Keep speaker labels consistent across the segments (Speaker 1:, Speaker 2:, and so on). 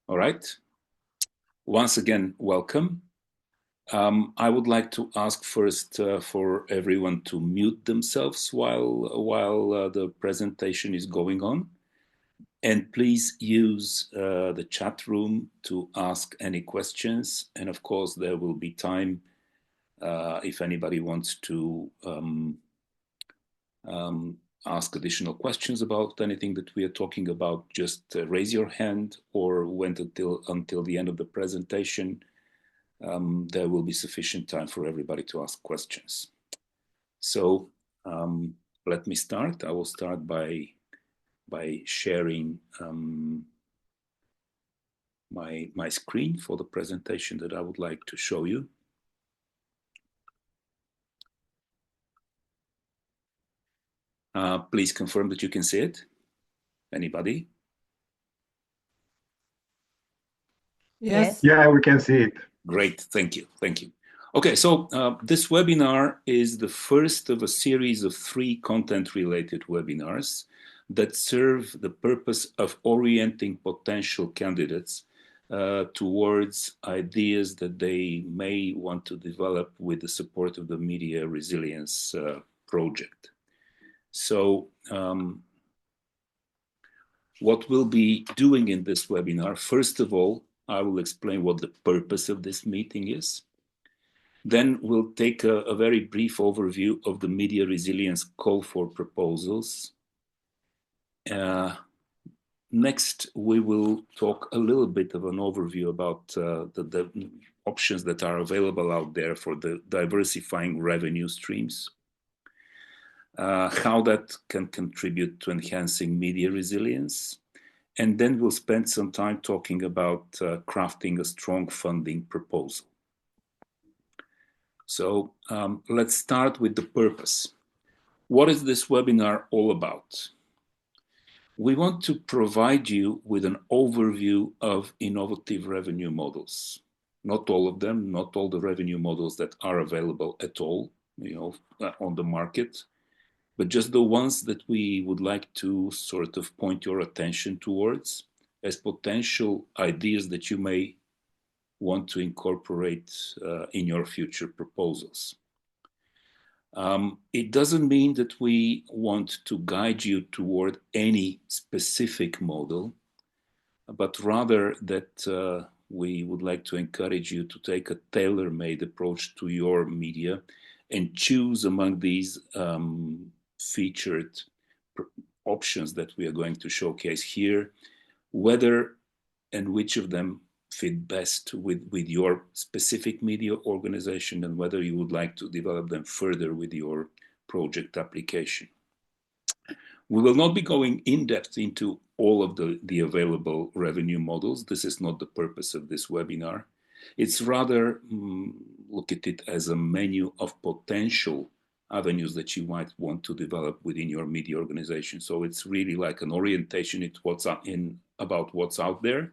Speaker 1: All right. Once again, welcome. I would like to ask first for everyone to mute themselves while the presentation is going on. And please use the chat room to ask any questions. And of course, there will be time if anybody wants to ask additional questions about anything that we are talking about, just raise your hand or wait until the end of the presentation. There will be sufficient time for everybody to ask questions. So let me start. I will start by sharing my screen for the presentation that I would like to show you. Please confirm that you can see it. Anybody?
Speaker 2: Yes.
Speaker 3: Yeah, we can see it.
Speaker 1: Great, thank you, thank you. Okay, so this webinar is the first of a series of 3 content-related webinars that serve the purpose of orienting potential candidates towards ideas that they may want to develop with the support of the Media Resilience project. So what we'll be doing in this webinar, first of all, I will explain what the purpose of this meeting is. Then we'll take a very brief overview of the Media Resilience call for proposals. Next, we will talk a little bit of an overview about the options that are available out there for the diversifying revenue streams, how that can contribute to enhancing media resilience. And then we'll spend some time talking about crafting a strong funding proposal. So let's start with the purpose. What is this webinar all about? We want to provide you with an overview of innovative revenue models. Not all of them, not all the revenue models that are available at all, on the market, but just the ones that we would like to sort of point your attention towards as potential ideas that you may want to incorporate in your future proposals. It doesn't mean that we want to guide you toward any specific model, but rather that we would like to encourage you to take a tailor-made approach to your media and choose among these featured options that we are going to showcase here, whether and which of them fit best with your specific media organization and whether you would like to develop them further with your project application. We will not be going in depth into all of the available revenue models. This is not the purpose of this webinar. It's rather look at it as a menu of potential avenues that you might want to develop within your media organization. So it's really like an orientation about what's out there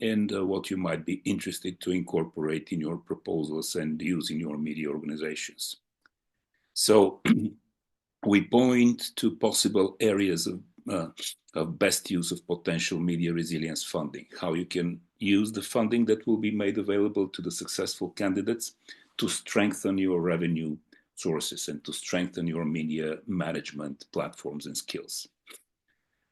Speaker 1: and what you might be interested to incorporate in your proposals and use in your media organizations. So we point to possible areas of best use of potential media resilience funding, how you can use the funding that will be made available to the successful candidates to strengthen your revenue sources and to strengthen your media management platforms and skills.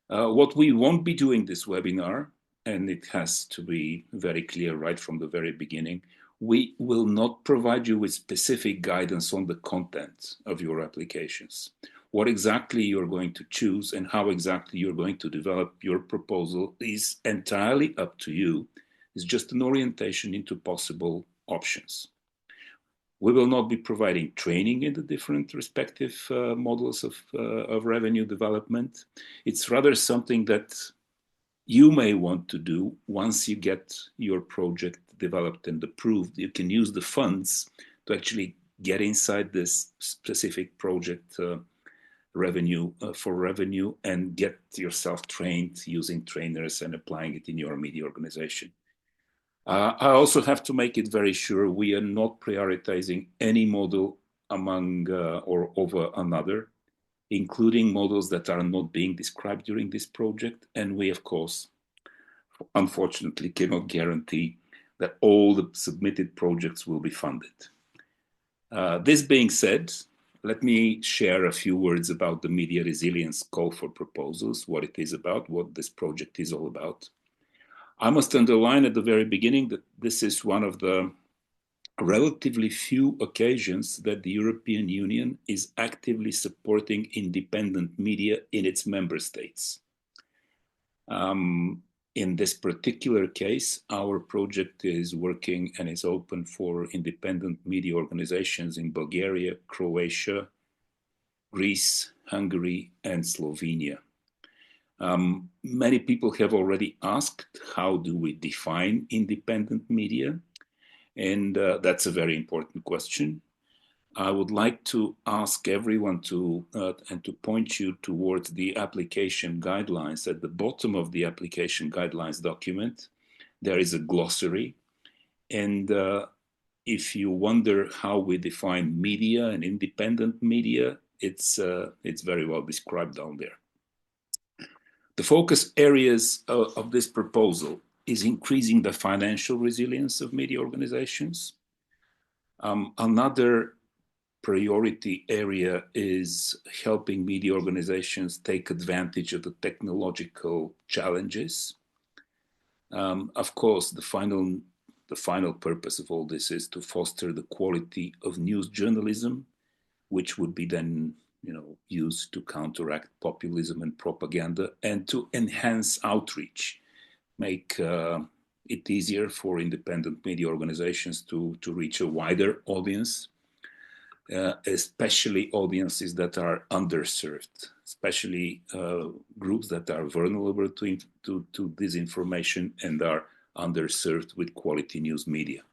Speaker 1: What we won't be doing this webinar, and it has to be very clear right from the very beginning, we will not provide you with specific guidance on the content of your applications. What exactly you're going to choose and how exactly you're going to develop your proposal is entirely up to you. It's just an orientation into possible options. We will not be providing training in the different respective models of revenue development. It's rather something that you may want to do once you get your project developed and approved. You can use the funds to actually get inside this specific project revenue and get yourself trained using trainers and applying it in your media organization. I also have to make it very sure we are not prioritizing any model among or over another, including models that are not being described during this project. And we, of course, unfortunately cannot guarantee that all the submitted projects will be funded. This being said, let me share a few words about the media resilience call for proposals, what it is about, what this project is all about. I must underline at the very beginning that this is one of the relatively few occasions that the European Union is actively supporting independent media in its member states. In this particular case, our project is working and is open for independent media organizations in Bulgaria, Croatia, Greece, Hungary, and Slovenia. Many people have already asked, how do we define independent media? And that's a very important question. I would like to ask everyone to and to point you towards the application guidelines. At the bottom of the application guidelines document, there is a glossary. And if you wonder how we define media and independent media, it's very well described down there. The focus areas of this proposal is increasing the financial resilience of media organizations. Another priority area is helping media organizations take advantage of the technological challenges. Of course, the final purpose of all this is to foster the quality of news journalism, which would be then used to counteract populism and propaganda, and to enhance outreach, make it easier for independent media organizations to reach a wider audience, especially audiences that are underserved, especially groups that are vulnerable to disinformation and are underserved with quality news media.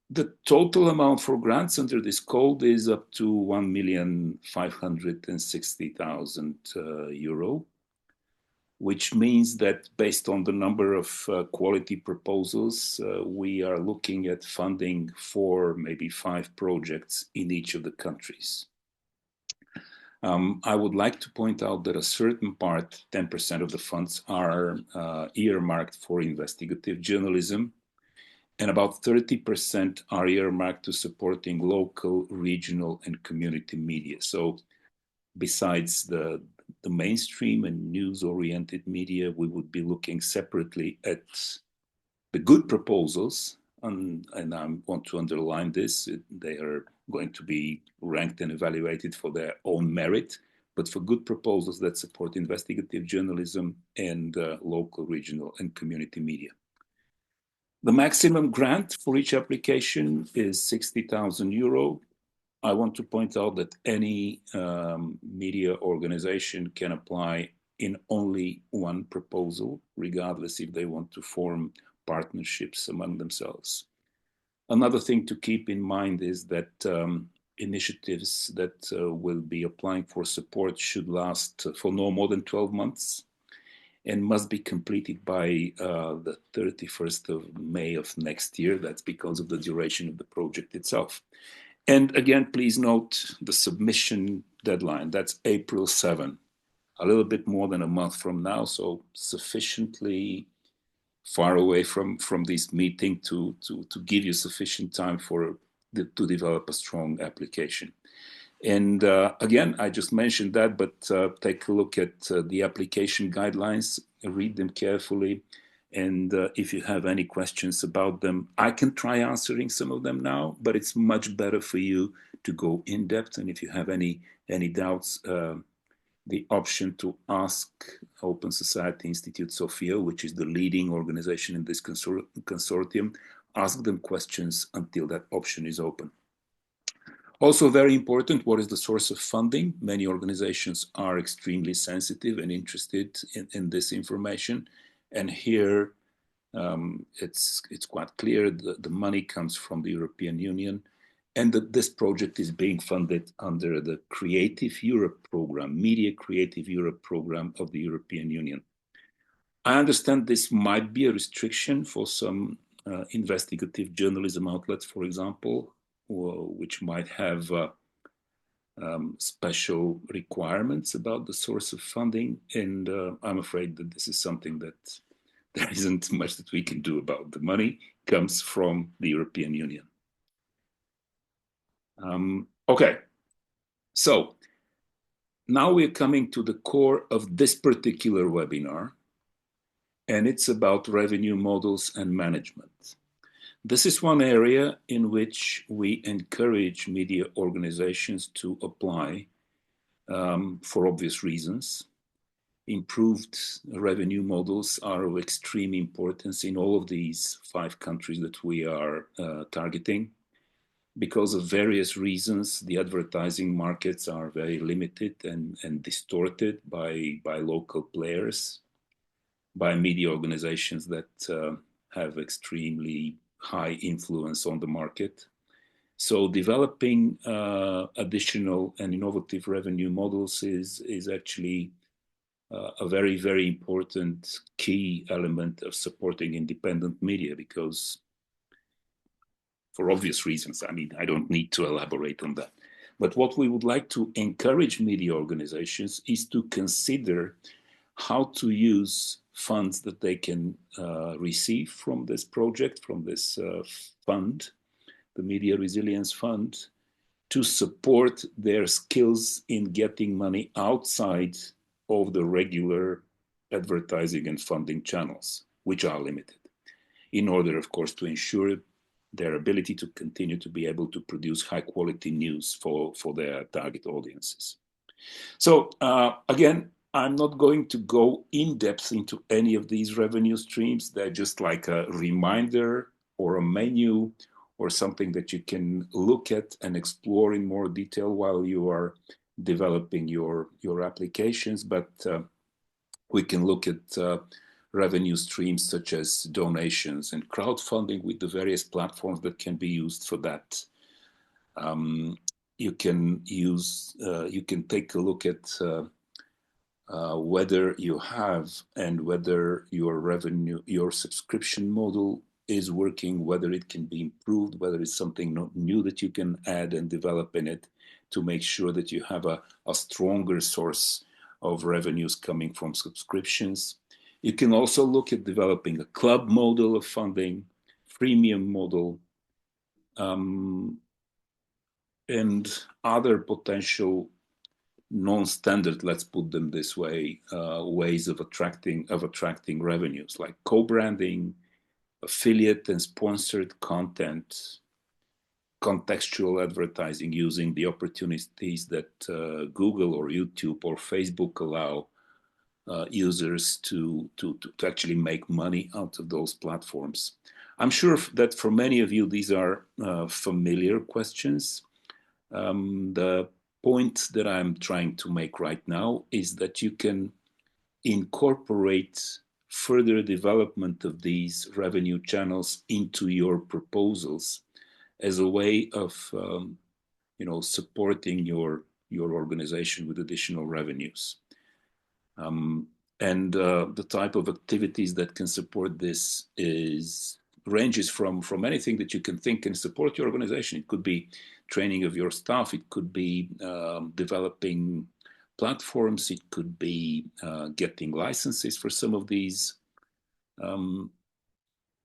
Speaker 1: The total amount for grants under this code is up to €1,560,000, which means that based on the number of quality proposals, we are looking at funding 4, maybe 5 projects in each of the countries. I would like to point out that a certain part, 10% of the funds, are earmarked for investigative journalism, and about 30% are earmarked to supporting local, regional, and community media. So besides the mainstream and news-oriented media, we would be looking separately at the good proposals, and I want to underline this, they are going to be ranked and evaluated for their own merit, but for good proposals that support investigative journalism and local, regional, and community media. The maximum grant for each application is €60,000. I want to point out that any media organization can apply in only one proposal, regardless if they want to form partnerships among themselves. Another thing to keep in mind is that initiatives that will be applying for support should last for no more than 12 months and must be completed by the 31st of May of next year. That's because of the duration of the project itself. And again, please note the submission deadline. That's April 7, a little bit more than a month from now, so sufficiently far away from this meeting to give you sufficient time to develop a strong application. And again, I just mentioned that, but take a look at the application guidelines, read them carefully. And if you have any questions about them, I can try answering some of them now, but it's much better for you to go in depth. And if you have any doubts, the option to ask Open Society Institute Sofia, which is the leading organization in this consortium, ask them questions until that option is open. Also very important, what is the source of funding? Many organizations are extremely sensitive and interested in this information. And here it's quite clear that the money comes from the European Union and that this project is being funded under the Creative Europe program, Media Creative Europe program of the European Union. I understand this might be a restriction for some investigative journalism outlets, for example, which might have special requirements about the source of funding, and I'm afraid that this is something that there isn't much that we can do about. The money comes from the European Union. Okay, so now we're coming to the core of this particular webinar, and it's about revenue models and management. This is one area in which we encourage media organizations to apply for obvious reasons. Improved revenue models are of extreme importance in all of these 5 countries that we are targeting. Because of various reasons, the advertising markets are very limited and distorted by local players, by media organizations that have extremely high influence on the market. So developing additional and innovative revenue models is actually a very, very important key element of supporting independent media, because for obvious reasons, I mean, I don't need to elaborate on that. But what we would like to encourage media organizations is to consider how to use funds that they can receive from this project, from this fund, the Media Resilience Fund, to support their skills in getting money outside of the regular advertising and funding channels, which are limited, in order, of course, to ensure their ability to continue to be able to produce high quality news for their target audiences. So again, I'm not going to go in depth into any of these revenue streams. They're just like a reminder or a menu or something that you can look at and explore in more detail while you are developing your applications. But we can look at revenue streams such as donations and crowdfunding with the various platforms that can be used for that. You can take a look at whether you have and whether your subscription model is working, whether it can be improved, whether it's something new that you can add and develop in it to make sure that you have a stronger source of revenues coming from subscriptions. You can also look at developing a club model of funding, freemium model, and other potential non-standard, let's put them this way, ways of attracting revenues, like co-branding, affiliate and sponsored content, contextual advertising using the opportunities that Google or YouTube or Facebook allow users to actually make money out of those platforms. I'm sure that for many of you, these are familiar questions. The point that I'm trying to make right now is that you can incorporate further development of these revenue channels into your proposals as a way of supporting your organization with additional revenues. And the type of activities that can support this ranges from anything that you can think can support your organization. It could be training of your staff. It could be developing platforms. It could be getting licenses for some of these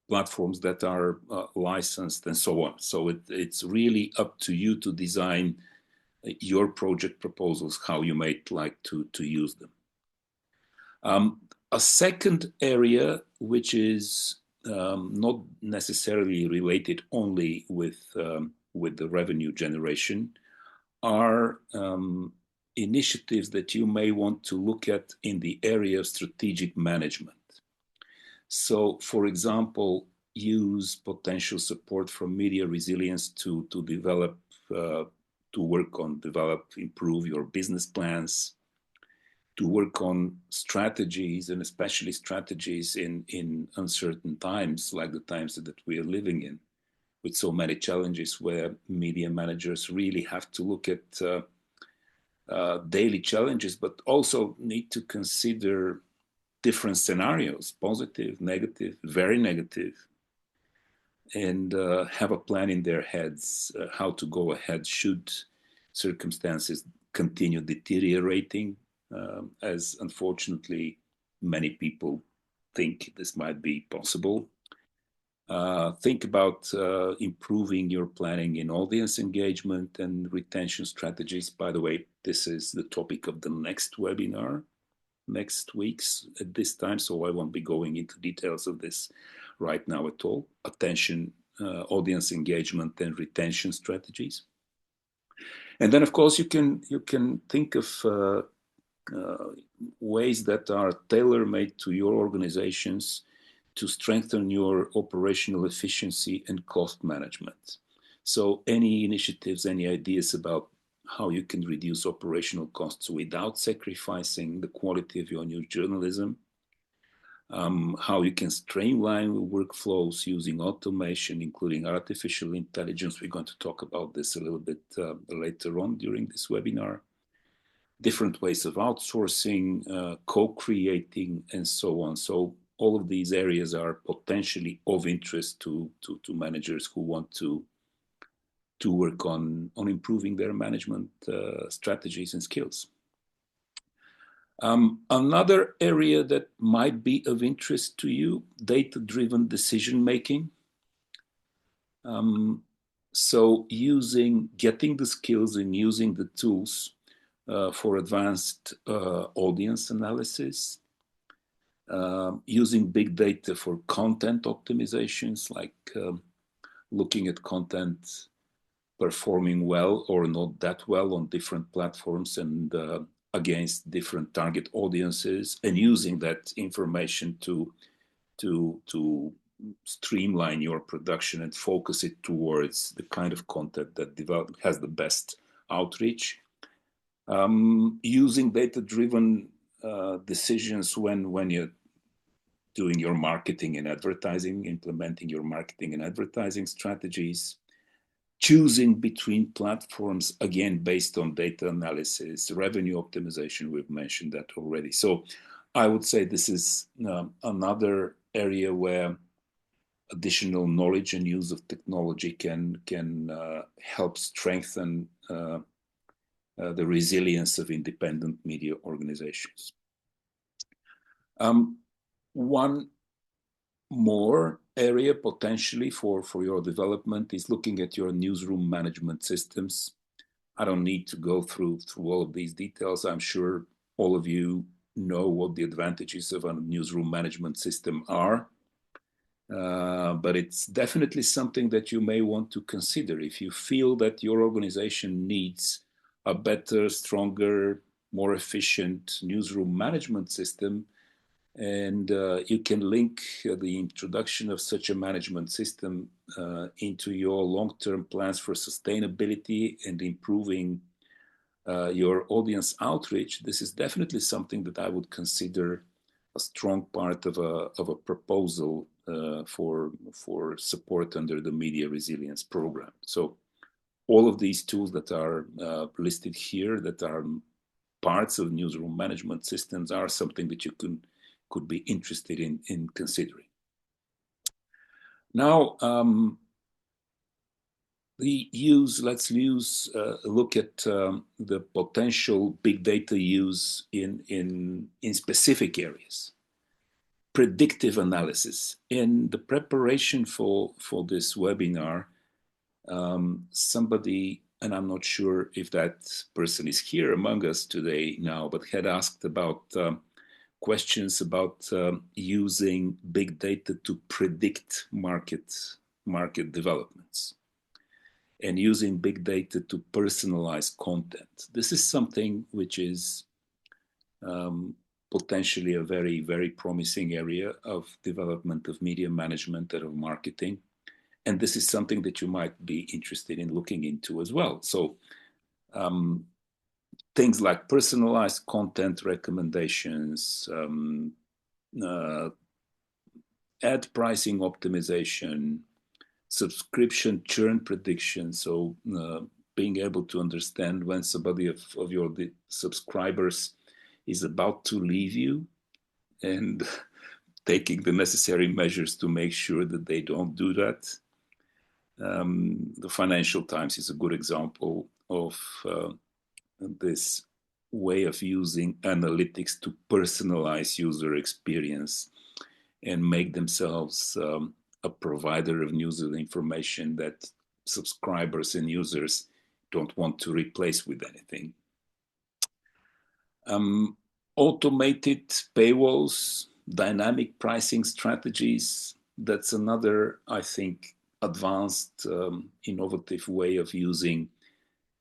Speaker 1: platforms that are licensed and so on. So it's really up to you to design your project proposals, how you might like to use them. A second area, which is not necessarily related only with the revenue generation, are initiatives that you may want to look at in the area of strategic management. So, for example, use potential support from Media Resilience to develop, improve your business plans, to work on strategies, and especially strategies in uncertain times, like the times that we are living in, with so many challenges, where media managers really have to look at daily challenges, but also need to consider different scenarios, positive, negative, very negative, and have a plan in their heads how to go ahead should circumstances continue deteriorating, as unfortunately many people think this might be possible. Think about improving your planning in audience engagement and retention strategies. By the way, this is the topic of the next webinar next week's at this time, so I won't be going into details of this right now at all. Attention, audience engagement and retention strategies. And then, of course, you can think of ways that are tailor-made to your organizations to strengthen your operational efficiency and cost management. So any initiatives, any ideas about how you can reduce operational costs without sacrificing the quality of your news journalism, how you can streamline workflows using automation, including artificial intelligence. We're going to talk about this a little bit later on during this webinar. Different ways of outsourcing, co-creating, and so on. So all of these areas are potentially of interest to managers who want to work on improving their management strategies and skills. Another area that might be of interest to you, data-driven decision-making. So getting the skills and using the tools for advanced audience analysis, using big data for content optimizations, like looking at content performing well or not that well on different platforms and against different target audiences, and using that information to streamline your production and focus it towards the kind of content that has the best outreach. Using data-driven decisions when you're doing your marketing and advertising, implementing your marketing and advertising strategies, choosing between platforms, again, based on data analysis, revenue optimization, we've mentioned that already. So I would say this is another area where additional knowledge and use of technology can help strengthen the resilience of independent media organizations. One more area potentially for your development is looking at your newsroom management systems. I don't need to go through all of these details. I'm sure all of you know what the advantages of a newsroom management system are. But it's definitely something that you may want to consider if you feel that your organization needs a better, stronger, more efficient newsroom management system. And you can link the introduction of such a management system into your long-term plans for sustainability and improving your audience outreach. This is definitely something that I would consider a strong part of a proposal for support under the Media Resilience Program. So all of these tools that are listed here, that are parts of newsroom management systems, are something that you could be interested in considering. Now, let's look at the potential big data use in specific areas. Predictive analysis. In the preparation for this webinar, somebody, and I'm not sure if that person is here among us today now, but had asked about questions about using big data to predict market developments and using big data to personalize content. This is something which is potentially a very, very promising area of development of media management and of marketing. And this is something that you might be interested in looking into as well. So things like personalized content recommendations, ad pricing optimization, subscription churn prediction. So being able to understand when somebody of your subscribers is about to leave you and taking the necessary measures to make sure that they don't do that. The Financial Times is a good example of this way of using analytics to personalize user experience and make themselves a provider of news and information that subscribers and users don't want to replace with anything. Automated paywalls, dynamic pricing strategies, that's another, I think, advanced, innovative way of using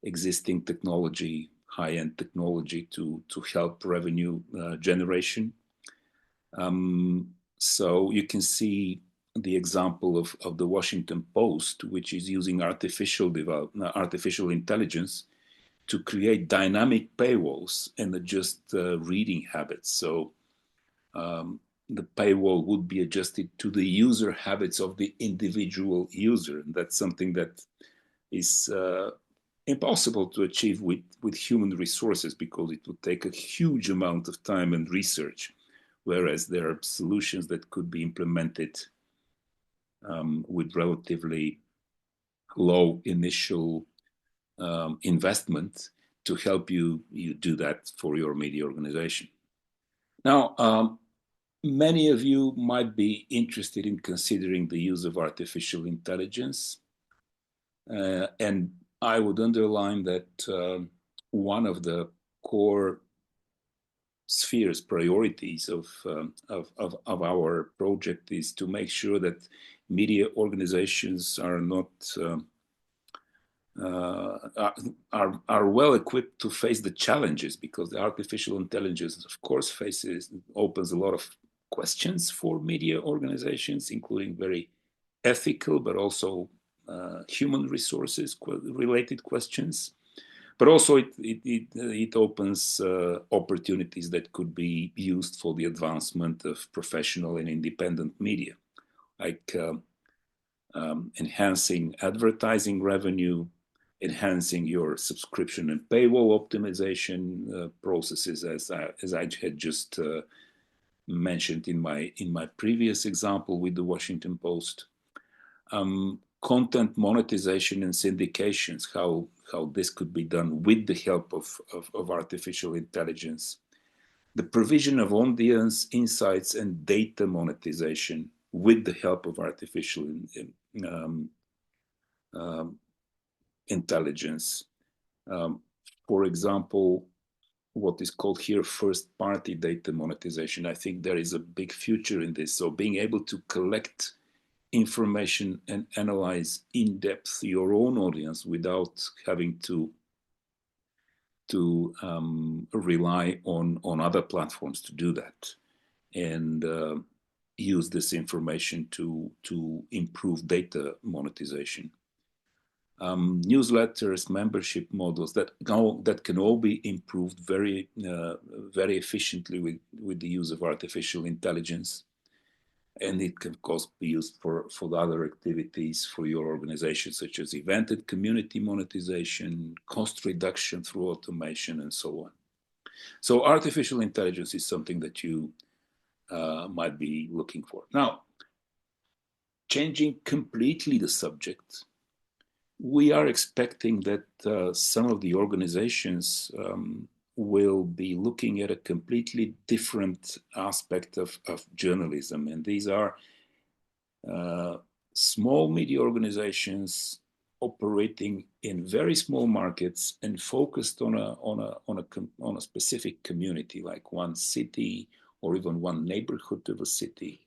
Speaker 1: existing technology, high-end technology to help revenue generation. So you can see the example of the Washington Post, which is using artificial intelligence to create dynamic paywalls and adjust reading habits. So the paywall would be adjusted to the user habits of the individual user. And that's something that is impossible to achieve with human resources because it would take a huge amount of time and research, whereas there are solutions that could be implemented with relatively low initial investment to help you do that for your media organization. Now, many of you might be interested in considering the use of artificial intelligence. And I would underline that one of the core spheres, priorities of our project is to make sure that media organizations are not are well equipped to face the challenges, because the artificial intelligence, of course, opens a lot of questions for media organizations, including very ethical but also human resources related questions. But also it opens opportunities that could be used for the advancement of professional and independent media, like enhancing advertising revenue, enhancing your subscription and paywall optimization processes, as I had just mentioned in my previous example with the Washington Post. Content monetization and syndications, how this could be done with the help of artificial intelligence. The provision of audience insights and data monetization with the help of artificial intelligence. For example, what is called here first-party data monetization. I think there is a big future in this. So being able to collect information and analyze in depth your own audience without having to rely on other platforms to do that, and use this information to improve data monetization. Newsletters, membership models that can all be improved very efficiently with the use of artificial intelligence. And it can, of course, be used for other activities for your organization, such as event and community monetization, cost reduction through automation, and so on. So artificial intelligence is something that you might be looking for. Now, changing completely the subject, we are expecting that some of the organizations will be looking at a completely different aspect of journalism. And these are small media organizations operating in very small markets and focused on a specific community, like one city or even one neighborhood of a city.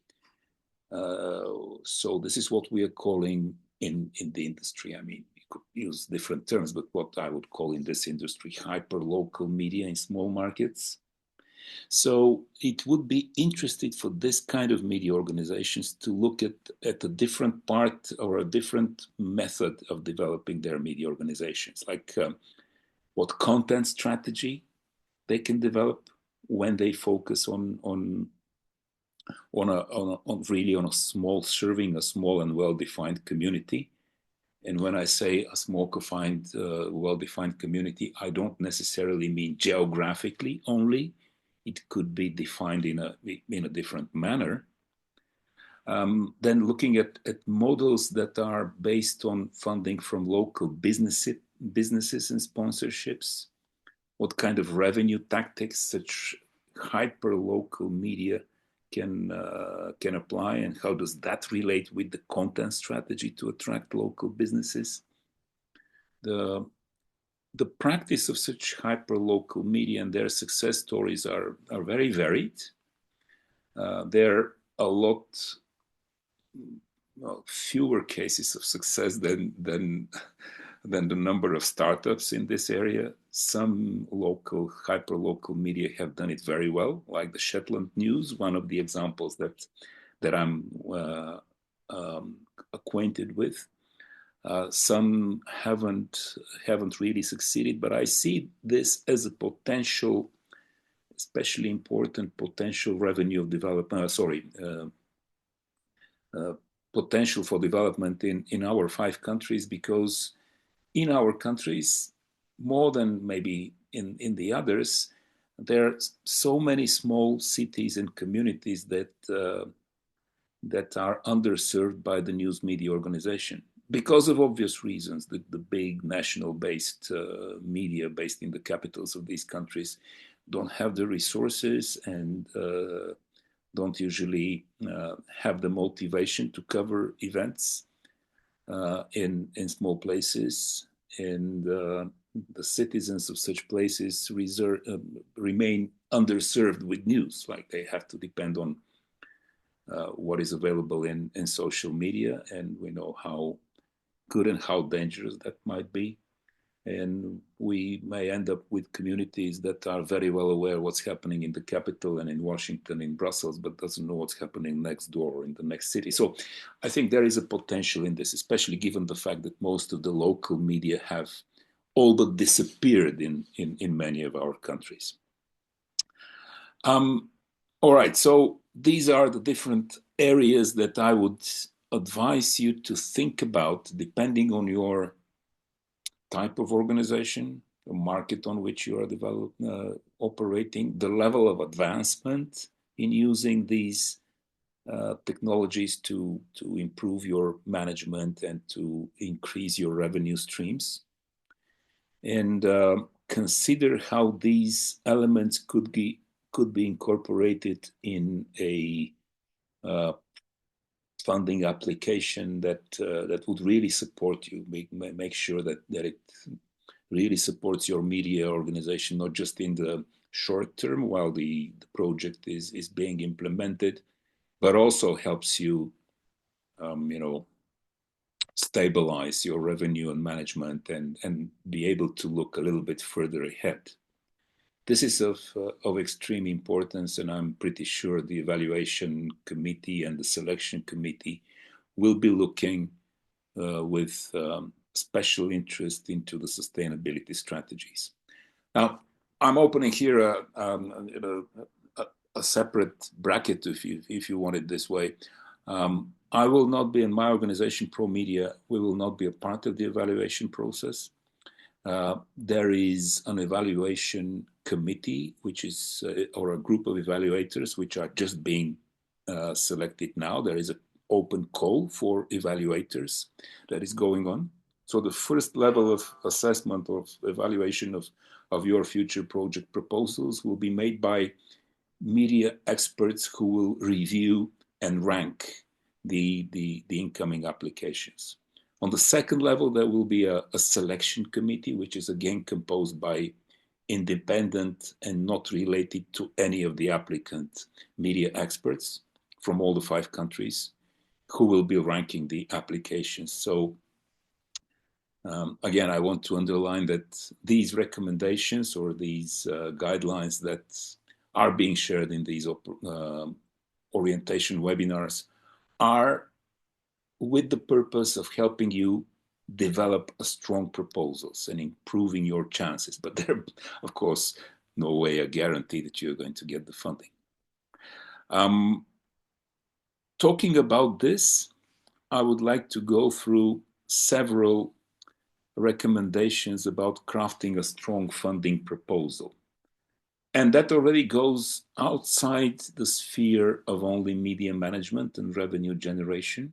Speaker 1: So this is what we are calling in the industry. I mean, you could use different terms, but what I would call in this industry hyperlocal media in small markets. So it would be interesting for this kind of media organizations to look at a different part or a different method of developing their media organizations, like what content strategy they can develop when they focus on a small, serving a small and well-defined community. And when I say a small, confined, well-defined community, I don't necessarily mean geographically only. It could be defined in a different manner. Then looking at models that are based on funding from local businesses businesses and sponsorships, what kind of revenue tactics such hyper-local media can apply, and how does that relate with the content strategy to attract local businesses. The practice of such hyper-local media and their success stories are very varied. There are a lot fewer cases of success than the number of startups in this area. Some local, hyper-local media have done it very well, like the Shetland News, one of the examples that I'm acquainted with. Some haven't really succeeded, but I see this as a potential, especially important potential revenue of development. Potential for development in our 5 countries, because in our countries, more than maybe in the others, there are so many small cities and communities that are underserved by the news media organization because of obvious reasons. The big national-based media based in the capitals of these countries don't have the resources and don't usually have the motivation to cover events in small places, and the citizens of such places remain underserved with news. Like, they have to depend on what is available in social media, and we know how good and how dangerous that might be. And we may end up with communities that are very well aware what's happening in the capital and in Washington, in Brussels, but doesn't know what's happening next door or in the next city. So I think there is a potential in this, especially given the fact that most of the local media have all but disappeared in many of our countries. All right, so these are the different areas that I would advise you to think about, depending on your type of organization, the market on which you are operating, the level of advancement in using these technologies to improve your management and to increase your revenue streams. And consider how these elements could be incorporated in a funding application that would really support you, make sure that it really supports your media organization, not just in the short term while the project is being implemented, but also helps you, stabilize your revenue and management and be able to look a little bit further ahead. This is of extreme importance, and I'm pretty sure the evaluation committee and the selection committee will be looking with special interest into the sustainability strategies. Now, I'm opening here a separate bracket, if you want it this way. I will not be in my organization, ProMedia. We will not be a part of the evaluation process. There is an evaluation committee, which is, or a group of evaluators, which are just being selected now. There is an open call for evaluators that is going on. So the first level of assessment of evaluation of your future project proposals will be made by media experts who will review and rank the incoming applications. On the second level, there will be a selection committee, which is again composed by independent and not related to any of the applicant media experts from all the 5 countries, who will be ranking the applications. So again, I want to underline that these recommendations or these guidelines that are being shared in these orientation webinars are with the purpose of helping you develop a strong proposals and improving your chances. But they're, of course, no way a guarantee that you're going to get the funding. Talking about this, I would like to go through several recommendations about crafting a strong funding proposal. And that already goes outside the sphere of only media management and revenue generation.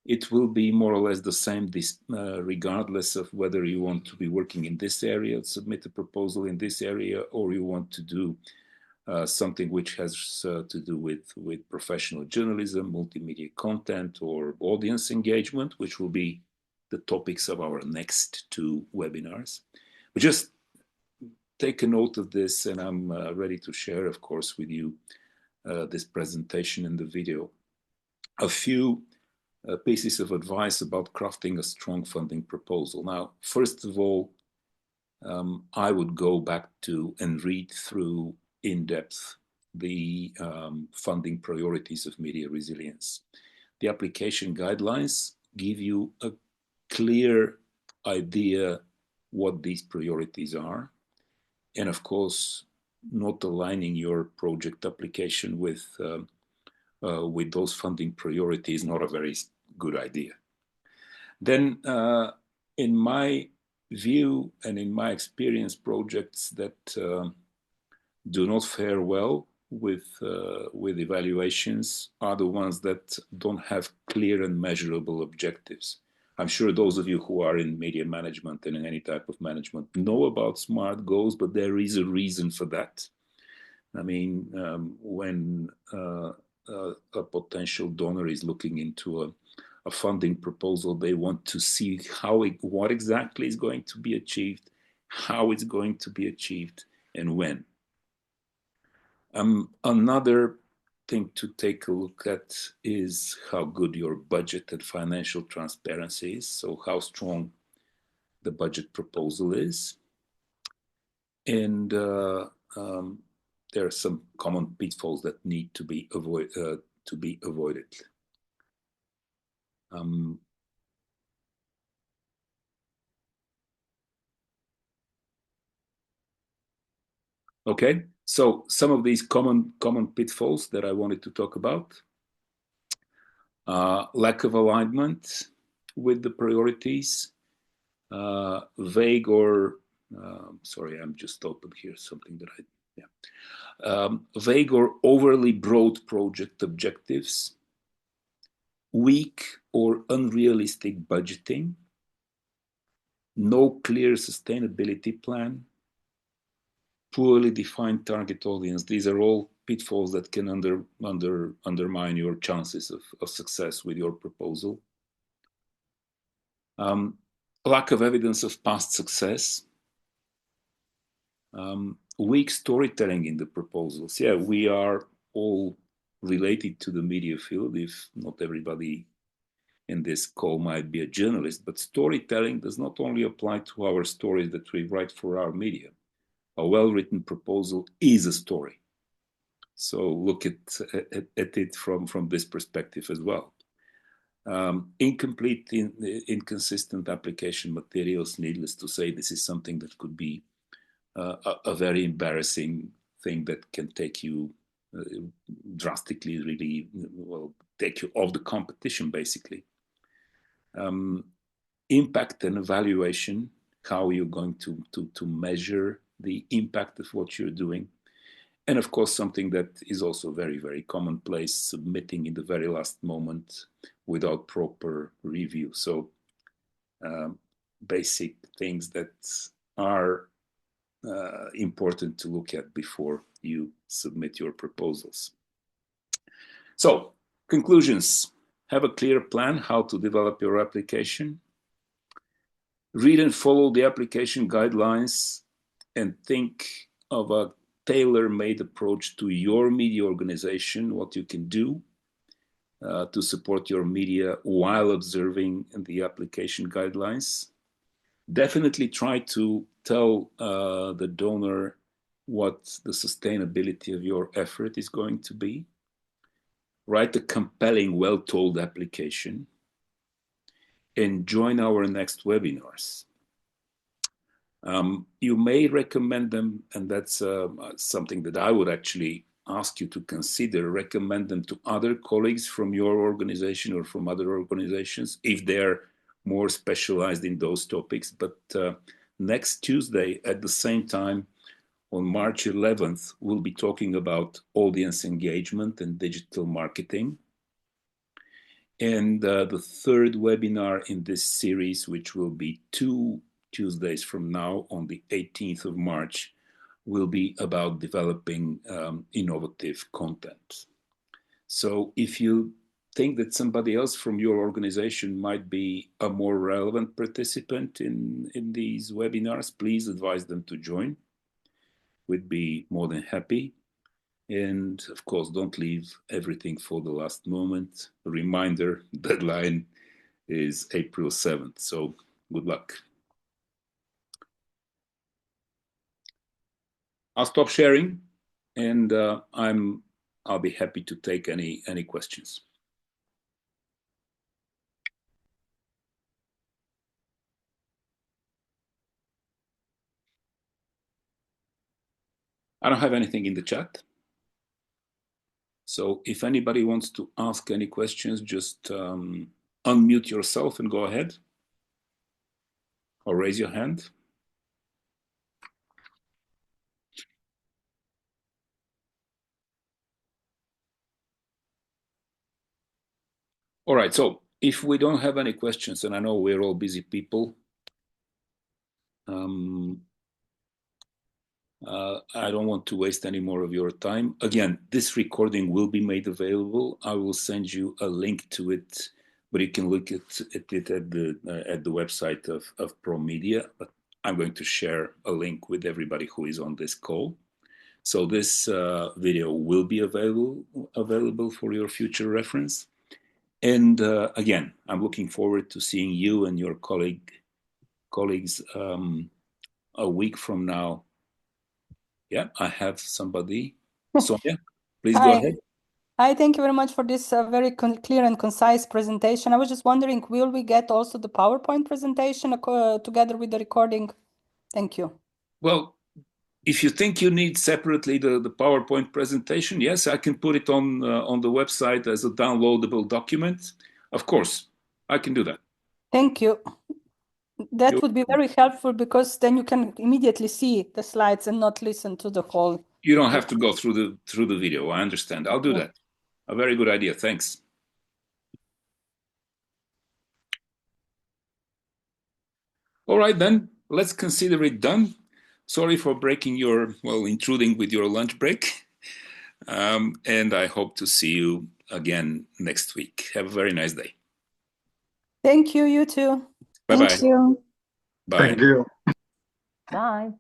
Speaker 1: It will be more or less the same regardless of whether you want to be working in this area, submit a proposal in this area, or you want to do something which has to do with professional journalism, multimedia content, or audience engagement, which will be the topics of our next two webinars. But just take a note of this, and I'm ready to share, of course, with you this presentation and the video. A few pieces of advice about crafting a strong funding proposal. Now, first of all, I would go back to and read through in depth the funding priorities of media resilience. The application guidelines give you a clear idea what these priorities are. And of course, not aligning your project application with those funding priorities is not a very good idea. Then, in my view and in my experience, projects that do not fare well with evaluations are the ones that don't have clear and measurable objectives. I'm sure those of you who are in media management and in any type of management know about SMART goals, but there is a reason for that. I mean, when a potential donor is looking into a funding proposal, they want to see what exactly is going to be achieved, how it's going to be achieved, and when. Another thing to take a look at is how good your budget and financial transparency is, so how strong the budget proposal is. And there are some common pitfalls that need to be avoided. Okay, so some of these common pitfalls that I wanted to talk about. Lack of alignment with the priorities, vague or, sorry, I'm just open here, something that vague or overly broad project objectives, weak or unrealistic budgeting, no clear sustainability plan, poorly defined target audience. These are all pitfalls that can undermine your chances of success with your proposal. Lack of evidence of past success. Weak storytelling in the proposals. Yeah, we are all related to the media field, if not everybody in this call might be a journalist, but storytelling does not only apply to our stories that we write for our media. A well-written proposal is a story. So look at it from this perspective as well. Incomplete, inconsistent application materials, needless to say, this is something that could be a very embarrassing thing that can take you drastically, really, well, take you off the competition, basically. Impact and evaluation, how you're going to measure the impact of what you're doing. And of course, something that is also very, very commonplace, submitting in the very last moment without proper review. So basic things that are important to look at before you submit your proposals. So, conclusions. Have a clear plan how to develop your application. Read and follow the application guidelines and think of a tailor-made approach to your media organization, what you can do to support your media while observing the application guidelines. Definitely try to tell the donor what the sustainability of your effort is going to be. Write a compelling, well-told application, and join our next webinars. You may recommend them, and that's something that I would actually ask you to consider, recommend them to other colleagues from your organization or from other organizations if they're more specialized in those topics. But next Tuesday at the same time, on March 11th, we'll be talking about audience engagement and digital marketing. And the third webinar in this series, which will be 2 Tuesdays from now on the 18th of March, will be about developing innovative content. So if you think that somebody else from your organization might be a more relevant participant in these webinars, please advise them to join. We'd be more than happy. And of course, don't leave everything for the last moment. A reminder, deadline is April 7th. So good luck. I'll stop sharing, and I'll be happy to take any questions. I don't have anything in the chat. So if anybody wants to ask any questions, just unmute yourself and go ahead, or raise your hand. All right, so if we don't have any questions, and I know we're all busy people, I don't want to waste any more of your time. Again, this recording will be made available. I will send you a link to it, but you can look at it at the website of ProMedia. But I'm going to share a link with everybody who is on this call. So this video will be available for your future reference. And again, I'm looking forward to seeing you and your colleagues a week from now. Yeah, I have somebody. Sonia, please go ahead.
Speaker 2: Hi, thank you very much for this very clear and concise presentation. I was just wondering, will we get also the PowerPoint presentation together with the recording? Thank you.
Speaker 1: Well, if you think you need separately the PowerPoint presentation, yes, I can put it on the website as a downloadable document. Of course, I can do that.
Speaker 2: Thank you. That would be very helpful, because then you can immediately see the slides and not listen to the whole.
Speaker 1: You don't have to go through the video. I understand. I'll do that. A very good idea. Thanks. All right, then let's consider it done. Sorry for intruding with your lunch break. And I hope to see you again next week. Have a very nice day.
Speaker 2: Thank you, you too.
Speaker 1: Bye-bye.
Speaker 3: Thank you.
Speaker 1: Bye.
Speaker 3: Thank you.
Speaker 2: Bye.